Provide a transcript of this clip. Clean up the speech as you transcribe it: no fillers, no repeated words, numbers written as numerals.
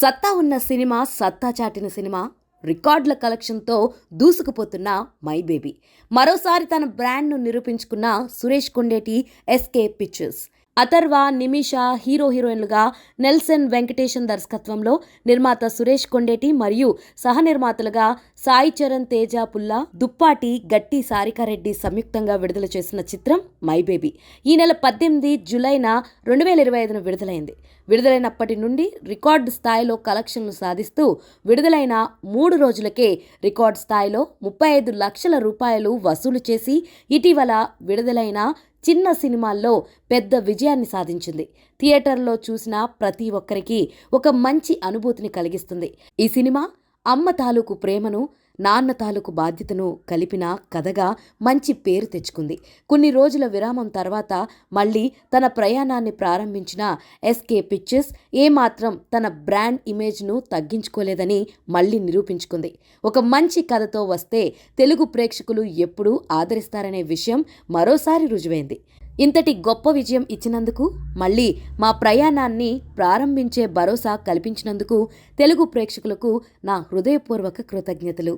సత్తా ఉన్న సినిమా, సత్తా చాటిన సినిమా, రికార్డుల కలెక్షన్తో దూసుకుపోతున్న మై బేబీ. మరోసారి తన బ్రాండ్ను నిరూపించుకున్న సురేష్ కొండేటి ఎస్కే పిక్చర్స్. అథర్వ, నిమిష హీరోయిన్లుగా, నెల్సన్ వెంకటేశన్ దర్శకత్వంలో నిర్మాత సురేష్ కొండేటి మరియు సహనిర్మాతలుగా సాయి చరణ్, తేజ పుల్లా, దుప్పాటి, గట్టి సారికారెడ్డి సంయుక్తంగా విడుదల చేసిన చిత్రం మై బేబీ ఈ నెల 18 జూలైన 2025 విడుదలైంది. విడుదలైనప్పటి నుండి రికార్డు స్థాయిలో కలెక్షన్లు సాధిస్తూ విడుదలైన 3 రోజులకే రికార్డు స్థాయిలో 35 లక్షల రూపాయలు వసూలు చేసి ఇటీవల విడుదలైన చిన్న సినిమాల్లో పెద్ద విజయాన్ని సాధించింది. థియేటర్లో చూసిన ప్రతి ఒక్కరికి ఒక మంచి అనుభూతిని కలిగిస్తుంది. ఈ సినిమా అమ్మ తాలూకు ప్రేమను, నాన్న తాలూకు బాధ్యతను కలిపిన కథగా మంచి పేరు తెచ్చుకుంది. కొన్ని రోజుల విరామం తర్వాత మళ్ళీ తన ప్రయాణాన్ని ప్రారంభించిన ఎస్కే పిక్చర్స్ ఏమాత్రం తన బ్రాండ్ ఇమేజ్ను తగ్గించుకోలేదని మళ్ళీ నిరూపించుకుంది. ఒక మంచి కథతో వస్తే తెలుగు ప్రేక్షకులు ఎప్పుడూ ఆదరిస్తారనే విషయం మరోసారి రుజువైంది. ఇంతటి గొప్ప విజయం ఇచ్చినందుకు, మళ్ళీ మా ప్రయాణాన్ని ప్రారంభించే భరోసా కల్పించినందుకు తెలుగు ప్రేక్షకులకు నా హృదయపూర్వక కృతజ్ఞతలు.